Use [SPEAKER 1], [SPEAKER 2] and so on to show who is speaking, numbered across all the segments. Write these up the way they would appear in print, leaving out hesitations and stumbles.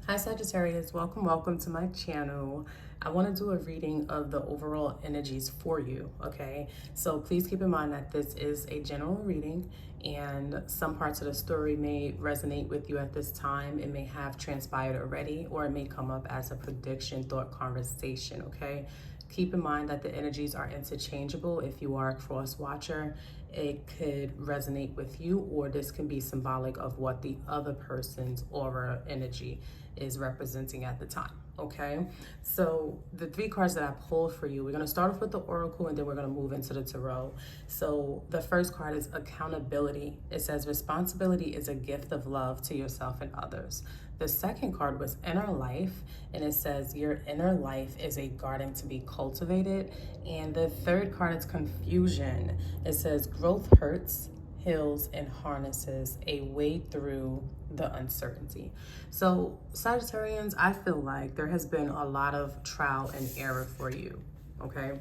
[SPEAKER 1] Hi Sagittarius, welcome to my channel. I want to do a reading of the overall energies for you, okay? So please keep in mind that this is a general reading and some parts of the story may resonate with you at this time. It may have transpired already or it may come up as a prediction, thought, conversation, okay? Keep in mind that the energies are interchangeable. If you are a cross watcher, it could resonate with you, or this can be symbolic of what the other person's aura energy is representing at the time. Okay, so the three cards that I pulled for you, we're going to start off with the oracle and then we're going to move into the tarot. So the first card is accountability. It says responsibility is a gift of love to yourself and others. The second card was inner life, and it says your inner life is a garden to be cultivated. And the third card is confusion. It says growth hurts, heals, and harnesses a way through the uncertainty. So Sagittarians, I feel like there has been a lot of trial and error for you, okay?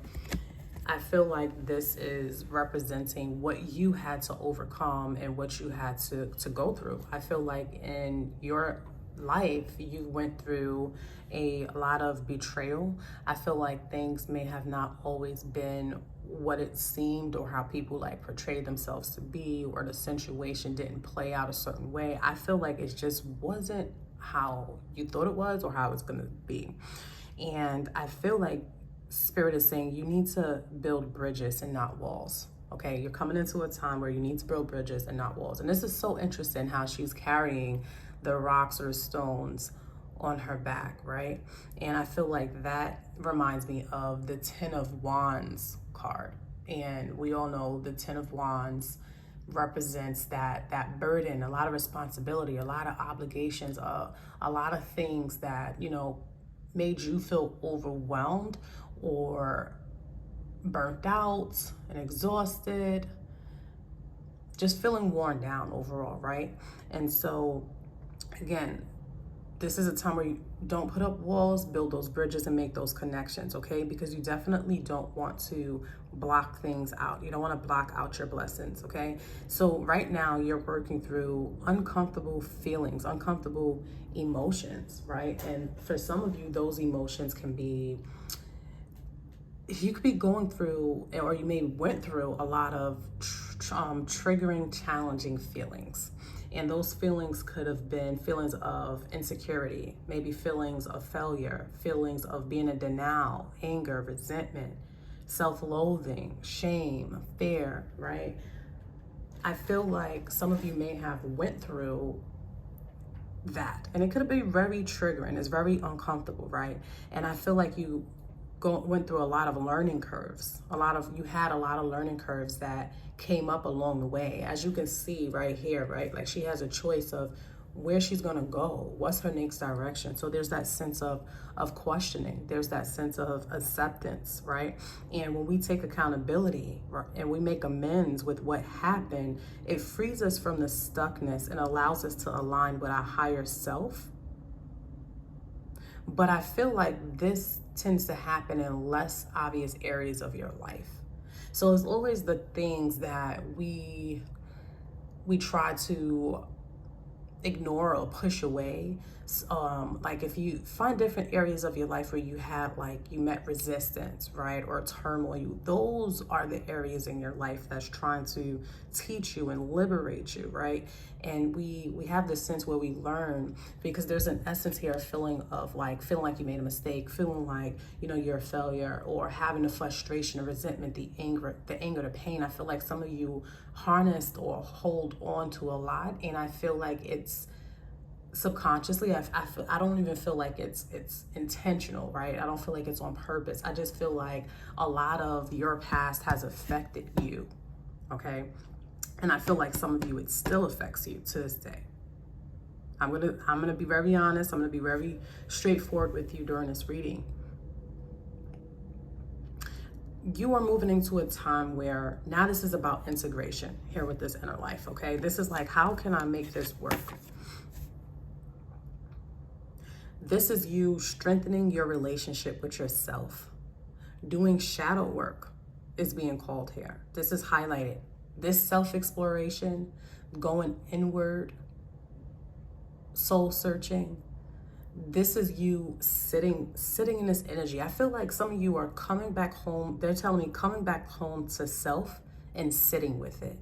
[SPEAKER 1] I feel like this is representing what you had to overcome and what you had to go through. I feel like in your life, you went through a lot of betrayal. I feel like things may have not always been what it seemed or how people like portrayed themselves to be, or the situation didn't play out a certain way. I feel like it just wasn't how you thought it was or how it's going to be. And I feel like Spirit is saying you need to build bridges and not walls. Okay, you're coming into a time where you need to build bridges and not walls. And this is so interesting how she's carrying the rocks or stones on her back, right? And I feel like that reminds me of the Ten of Wands card. And we all know the Ten of Wands represents that burden, a lot of responsibility, a lot of obligations, a lot of things that, made you feel overwhelmed or burnt out and exhausted, just feeling worn down overall, right? And so again, this is a time where you don't put up walls, build those bridges and make those connections, okay? Because you definitely don't want to block things out. You don't want to block out your blessings, okay? So right now you're working through uncomfortable feelings, uncomfortable emotions, right? And for some of you, those emotions can be, you could be going through, or you may went through a lot of triggering, challenging feelings. And those feelings could have been feelings of insecurity, maybe feelings of failure, feelings of being in denial, anger, resentment, self-loathing, shame, fear, right? I feel like some of you may have went through that, and it could have been very triggering. It's very uncomfortable, right? And I feel like you went through a lot of learning curves. You had a lot of learning curves that came up along the way. As you can see right here, right? Like she has a choice of where she's gonna go, what's her next direction. So there's that sense of questioning. There's that sense of acceptance, right? And when we take accountability, right, and we make amends with what happened, it frees us from the stuckness and allows us to align with our higher self. But I feel like this tends to happen in less obvious areas of your life. So it's always the things that we try to ignore or push away. Like if you find different areas of your life where you have you met resistance, right, or turmoil, those are the areas in your life that's trying to teach you and liberate you, right? And we have this sense where we learn, because there's an essence here of feeling like you made a mistake, feeling like you're a failure, or having the frustration, the resentment, the anger, the pain. I feel like some of you harnessed or hold on to a lot, and I feel like it's subconsciously. I don't even feel like it's intentional, right? I don't feel like it's on purpose. I just feel like a lot of your past has affected you, okay? And I feel like some of you, it still affects you to this day. I'm gonna be very honest. I'm gonna be very straightforward with you during this reading. You are moving into a time where now this is about integration here with this inner life, okay? This is like, how can I make this work? This is you strengthening your relationship with yourself. Doing shadow work is being called here. This is highlighted. This self-exploration, going inward, soul searching, this is you sitting in this energy. I feel like some of you are coming back home. They're telling me coming back home to self and sitting with it.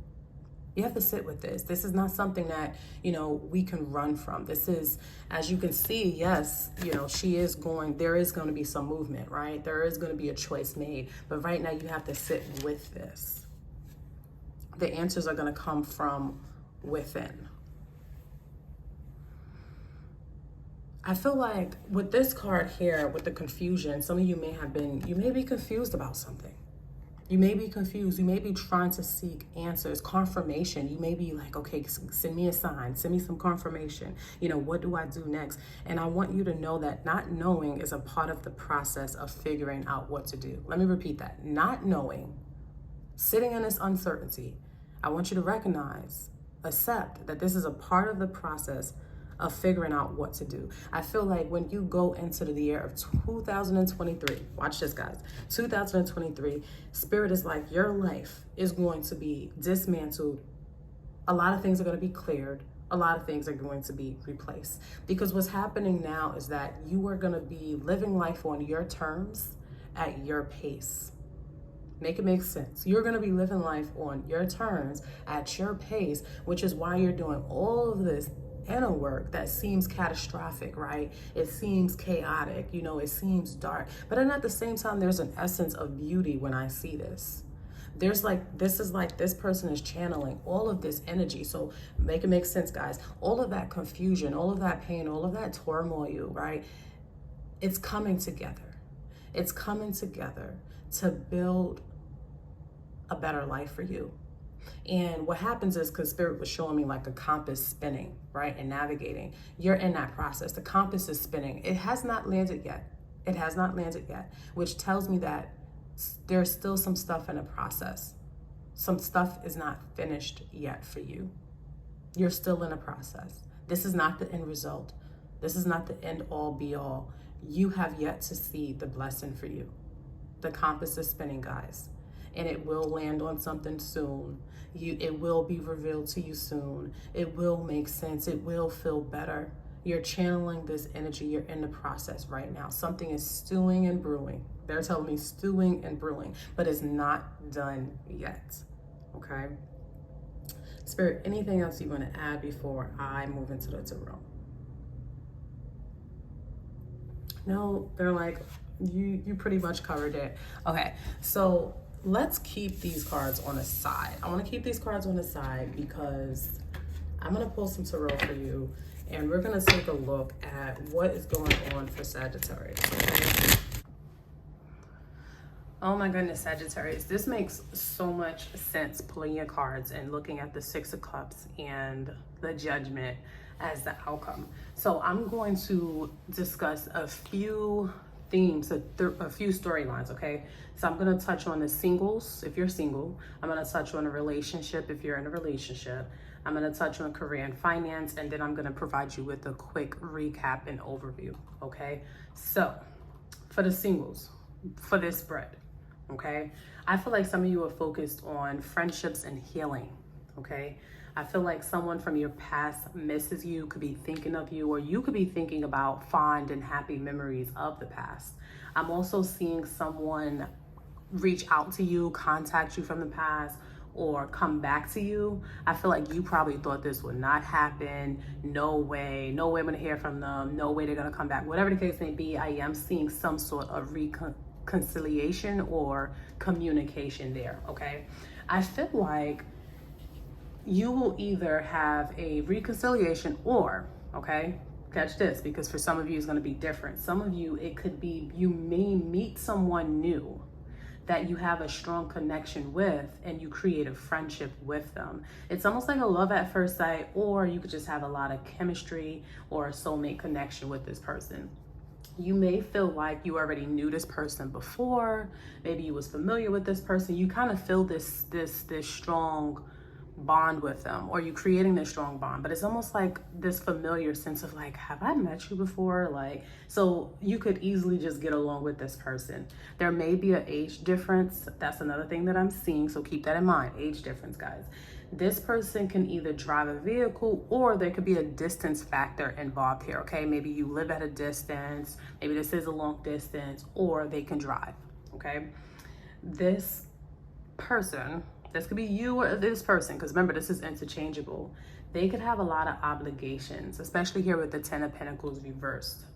[SPEAKER 1] You have to sit with this. This is not something that, we can run from. This is, as you can see, yes, there is going to be some movement, right? There is going to be a choice made. But right now you have to sit with this. The answers are going to come from within. I feel like with this card here, with the confusion, some of you may be confused about something. You may be confused. You may be trying to seek answers, confirmation. You may be like, okay, send me a sign, send me some confirmation. What do I do next? And I want you to know that not knowing is a part of the process of figuring out what to do. Let me repeat that. Not knowing, sitting in this uncertainty, I want you to recognize, accept that this is a part of the process of figuring out what to do. I feel like when you go into the year of 2023, watch this, guys, 2023, Spirit is like, your life is going to be dismantled. A lot of things are going to be cleared. A lot of things are going to be replaced. Because what's happening now is that you are going to be living life on your terms at your pace. Make it make sense. You're going to be living life on your terms at your pace, which is why you're doing all of this inner work that seems catastrophic, right? It seems chaotic, it seems dark. But then at the same time, there's an essence of beauty when I see this. This person is channeling all of this energy. So make it make sense, guys. All of that confusion, all of that pain, all of that turmoil, right? It's coming together. It's coming together to build a better life for you. And what happens is, because Spirit was showing me like a compass spinning, right, and navigating, you're in that process. The compass is spinning. It has not landed yet. It has not landed yet, which tells me that there's still some stuff in the process. Some stuff is not finished yet for you. You're still in a process. This is not the end result. This is not the end all be all. You have yet to see the blessing for you. The compass is spinning, guys, and it will land on something soon. It will be revealed to you soon. It will make sense. It will feel better. You're channeling this energy. You're in the process right now. Something is stewing and brewing. They're telling me stewing and brewing, but it's not done yet. Okay? Spirit, anything else you want to add before I move into the tarot? No, they're like, you pretty much covered it. Okay, so let's keep these cards on the side. I want to keep these cards on the side because I'm going to pull some tarot for you, and we're going to take a look at what is going on for Sagittarius. Okay? Oh my goodness, Sagittarius. This makes so much sense, pulling your cards and looking at the Six of Cups and the Judgment as the outcome. So I'm going to discuss a few themes, a few storylines, okay? So I'm going to touch on the singles, if you're single. I'm going to touch on a relationship, if you're in a relationship. I'm going to touch on career and finance, and then I'm going to provide you with a quick recap and overview, okay? So for the singles, for this spread, okay? I feel like some of you are focused on friendships and healing, okay? I feel like someone from your past misses you, could be thinking of you, or you could be thinking about fond and happy memories of the past. I'm also seeing someone reach out to you, contact you from the past, or come back to you. I feel like you probably thought this would not happen. No way I'm gonna hear from them. No way they're gonna come back. Whatever the case may be, I am seeing some sort of reconciliation or communication there, okay? I feel like you will either have a reconciliation or, okay, catch this, because for some of you it's going to be different. Some of you, it could be you may meet someone new that you have a strong connection with, and you create a friendship with them. It's almost like a love at first sight, or you could just have a lot of chemistry or a soulmate connection with this person. You may feel like you already knew this person before. Maybe you was familiar with this person. You kind of feel this strong bond with them, or you creating this strong bond, but it's almost like this familiar sense of like, have I met you before? Like, so you could easily just get along with this person. There may be an age difference. That's another thing that I'm seeing, so keep that in mind. Age difference, guys. This person can either drive a vehicle or there could be a distance factor involved here, okay? Maybe you live at a distance, maybe this is a long distance, or they can drive, okay? This person, this could be you or this person, because remember, this is interchangeable. They could have a lot of obligations, especially here with the Ten of Pentacles reversed.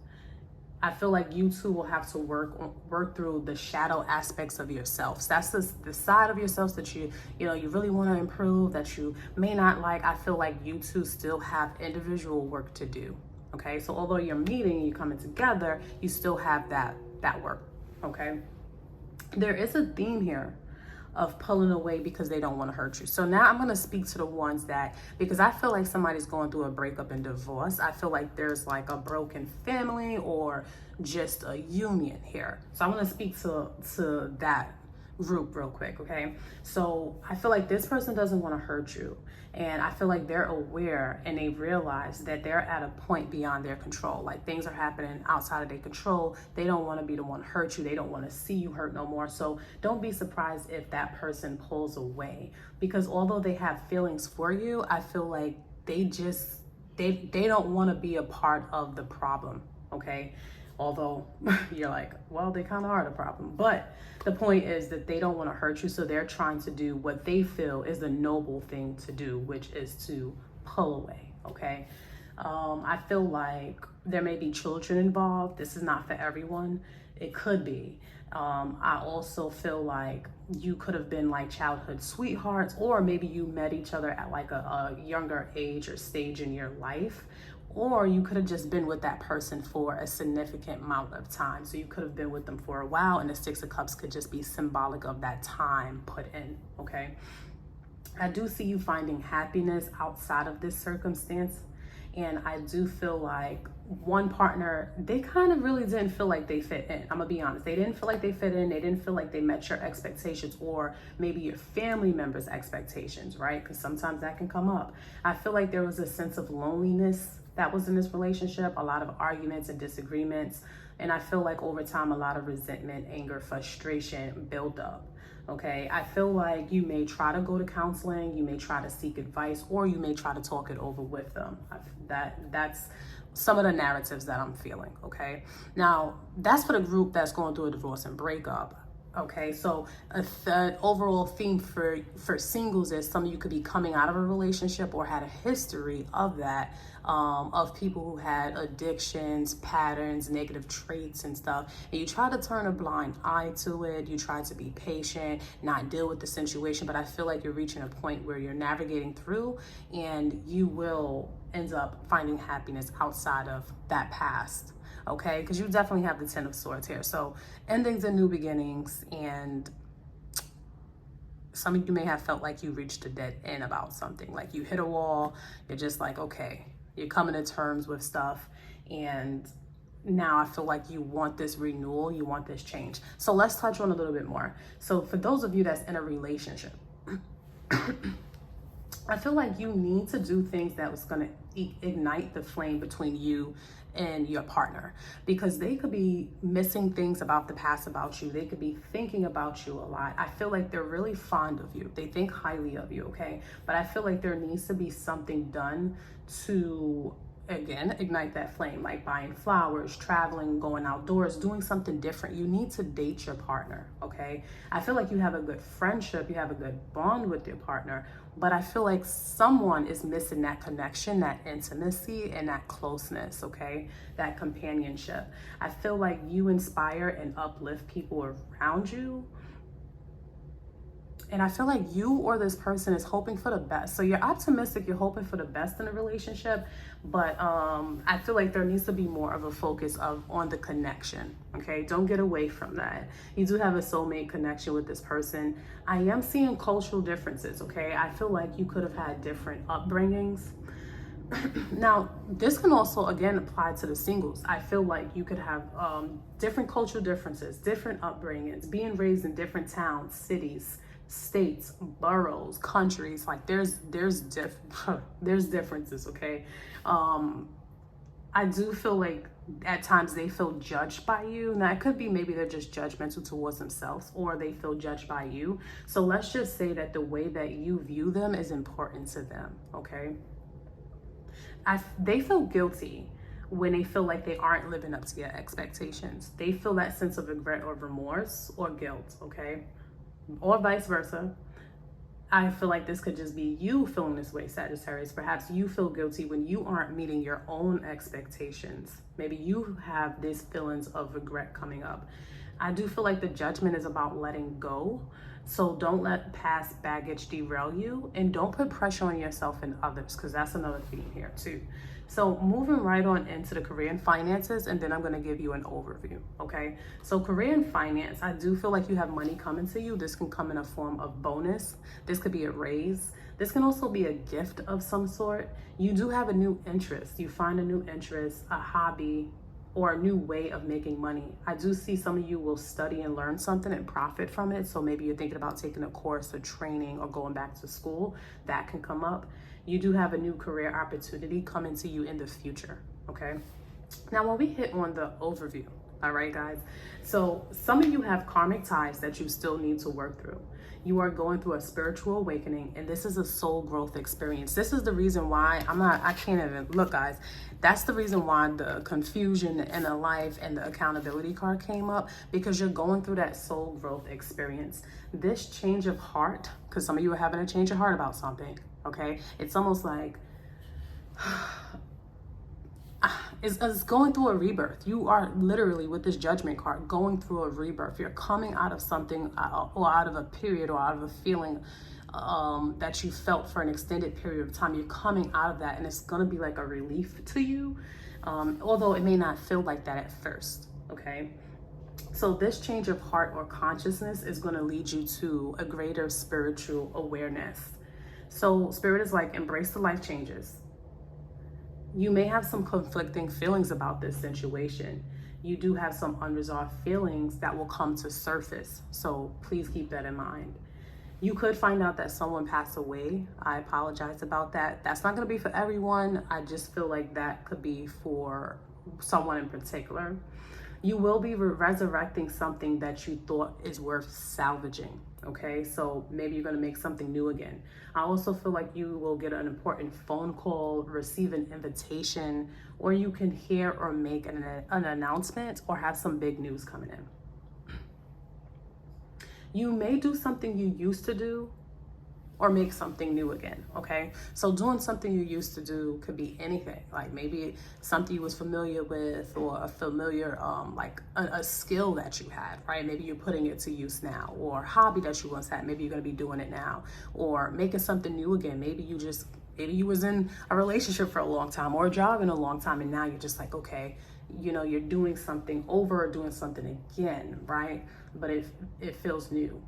[SPEAKER 1] I feel like you two will have to work through the shadow aspects of yourselves. That's the side of yourselves that you really want to improve, that you may not like. I feel like you two still have individual work to do. Okay, so although you're meeting, you're coming together, you still have that work. Okay, there is a theme here of pulling away because they don't want to hurt you. So now I'm going to speak to the ones that, because I feel like somebody's going through a breakup and divorce. I feel like there's like a broken family or just a union here. So I'm going to speak to that group real quick, okay? So I feel like this person doesn't want to hurt you. And I feel like they're aware and they realize that they're at a point beyond their control. Like things are happening outside of their control. They don't want to be the one to hurt you. They don't want to see you hurt no more. So don't be surprised if that person pulls away, because although they have feelings for you, I feel like they don't want to be a part of the problem, okay? Although you're like, well, they kind of are the problem. But the point is that they don't want to hurt you. So they're trying to do what they feel is the noble thing to do, which is to pull away. Okay. I feel like there may be children involved. This is not for everyone. It could be. I also feel like you could have been like childhood sweethearts, or maybe you met each other at like a younger age or stage in your life. Or you could have just been with that person for a significant amount of time. So you could have been with them for a while, and the Six of Cups could just be symbolic of that time put in, okay? I do see you finding happiness outside of this circumstance. And I do feel like one partner, they kind of really didn't feel like they fit in. I'm gonna be honest. They didn't feel like they fit in. They didn't feel like they met your expectations, or maybe your family members' expectations, right? Because sometimes that can come up. I feel like there was a sense of loneliness that was in this relationship, a lot of arguments and disagreements. And I feel like over time, a lot of resentment, anger, frustration build up. Okay, I feel like you may try to go to counseling, you may try to seek advice, or you may try to talk it over with them. That's some of the narratives that I'm feeling, okay? Now, that's for the group that's going through a divorce and breakup. Okay, so the overall theme for singles is some of you could be coming out of a relationship or had a history of that, of people who had addictions, patterns, negative traits and stuff. And you try to turn a blind eye to it. You try to be patient, not deal with the situation. But I feel like you're reaching a point where you're navigating through, and you will end up finding happiness outside of that past. Okay, because you definitely have the Ten of Swords here. So endings and new beginnings, and some of you may have felt like you reached a dead end about something. Like you hit a wall, you're just like, okay, you're coming to terms with stuff. And now I feel like you want this renewal, you want this change. So let's touch on a little bit more. So for those of you that's in a relationship, I feel like you need to do things that was going to ignite the flame between you and your partner, because they could be missing things about the past about you. They could be thinking about you a lot. I feel like they're really fond of you. They think highly of you, okay? But I feel like there needs to be something done to, again, ignite that flame, like buying flowers, traveling, going outdoors, doing something different. You need to date your partner, okay? I feel like you have a good friendship, you have a good bond with your partner, but I feel like someone is missing that connection, that intimacy, and that closeness, okay? That companionship. I feel like you inspire and uplift people around you. And I feel like you or this person is hoping for the best. So you're optimistic, you're hoping for the best in a relationship, but I feel like there needs to be more of a focus on the connection, okay? Don't get away from that. You do have a soulmate connection with this person. I am seeing cultural differences, okay? I feel like you could have had different upbringings. Now, this can also, again, apply to the singles. I feel like you could have different cultural differences, different upbringings, being raised in different towns, cities, states, boroughs, countries. Like there's differences, okay? I do feel like at times they feel judged by you. Now, it could be maybe they're just judgmental towards themselves, or they feel judged by you. So let's just say that the way that you view them is important to them, okay? They feel guilty when they feel like they aren't living up to your expectations. They feel that sense of regret or remorse or guilt, okay? Or vice versa. I feel like this could just be you feeling this way, Sagittarius. Perhaps you feel guilty when you aren't meeting your own expectations. Maybe you have these feelings of regret coming up. I do feel like the judgment is about letting go. So don't let past baggage derail you, and don't put pressure on yourself and others, because that's another theme here too. So moving right on into the career and finances, and then I'm going to give you an overview, okay? So career and finance, I do feel like you have money coming to you. This can come in a form of bonus. This could be a raise. This can also be a gift of some sort. You do have a new interest. You find a new interest, a hobby, or a new way of making money. I do see some of you will study and learn something and profit from it. So maybe you're thinking about taking a course or training or going back to school. That can come up. You do have a new career opportunity coming to you in the future, okay? Now, when we hit on the overview, all right, guys? So some of you have karmic ties that you still need to work through. You are going through a spiritual awakening, and this is a soul growth experience. This is the reason why I can't even, look, guys, that's the reason why the confusion and the life and the accountability card came up, because you're going through that soul growth experience. This change of heart, because some of you are having a change of heart about something, okay? It's almost like, it's going through a rebirth. You are literally, with this judgment card, going through a rebirth. You're coming out of something, or out of a period, or out of a feeling that you felt for an extended period of time. You're coming out of that, and it's going to be like a relief to you, although it may not feel like that at first, okay? So this change of heart or consciousness is going to lead you to a greater spiritual awareness. So Spirit is like, embrace the life changes. You may have some conflicting feelings about this situation. You do have some unresolved feelings that will come to surface. So please keep that in mind. You could find out that someone passed away. I apologize about that. That's not going to be for everyone. I just feel like that could be for someone in particular. You will be resurrecting something that you thought is worth salvaging, okay? So maybe you're going to make something new again. I also feel like you will get an important phone call, receive an invitation, or you can hear or make an announcement, or have some big news coming in. You may do something you used to do, or make something new again, okay? So doing something you used to do could be anything, like maybe something you was familiar with, or a familiar, like a skill that you had, right? Maybe you're putting it to use now, or a hobby that you once had, maybe you're gonna be doing it now, or making something new again. Maybe you was in a relationship for a long time, or a job in a long time, and now you're just like, okay, you know, you're doing something over, or doing something again, right? But it feels new.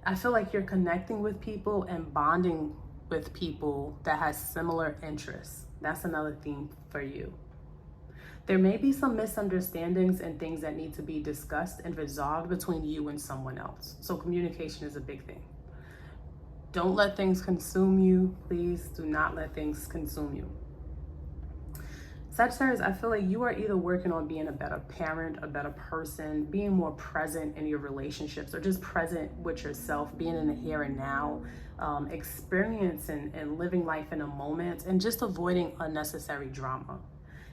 [SPEAKER 1] I feel like you're connecting with people and bonding with people that has similar interests. That's another theme for you. There may be some misunderstandings and things that need to be discussed and resolved between you and someone else. So communication is a big thing. Don't let things consume you. Please do not let things consume you. Sagittarius, I feel like you are either working on being a better parent, a better person, being more present in your relationships, or just present with yourself, being in the here and now, experiencing and living life in a moment, and just avoiding unnecessary drama.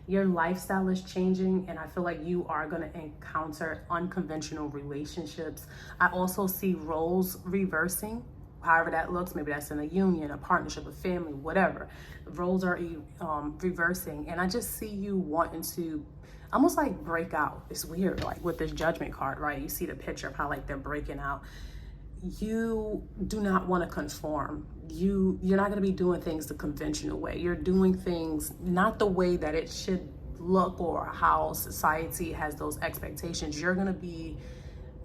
[SPEAKER 1] Your lifestyle is changing, and I feel like you are going to encounter unconventional relationships. I also see roles reversing. However that looks, maybe that's in a union, a partnership, a family, whatever. Roles are reversing, and I just see you wanting to almost like break out. It's weird, like with this judgment card, right? You see the picture of how like they're breaking out. You do not want to conform. You're not going to be doing things the conventional way. You're doing things not the way that it should look, or how society has those expectations. You're going to be,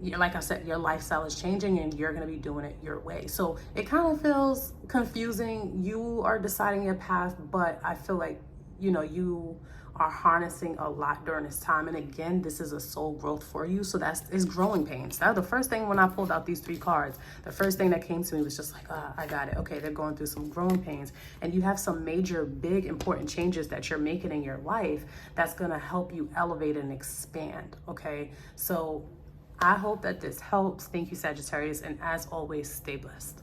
[SPEAKER 1] like I said, your lifestyle is changing, and you're going to be doing it your way. So it kind of feels confusing. You are deciding your path, but I feel like you are harnessing a lot during this time. And again, this is a soul growth for you. So is growing pains. That was the first thing when I pulled out these 3 cards. The first thing that came to me was just like, I got it. Okay, they're going through some growing pains. And you have some major, big, important changes that you're making in your life that's going to help you elevate and expand. Okay, so I hope that this helps. Thank you, Sagittarius. And as always, stay blessed.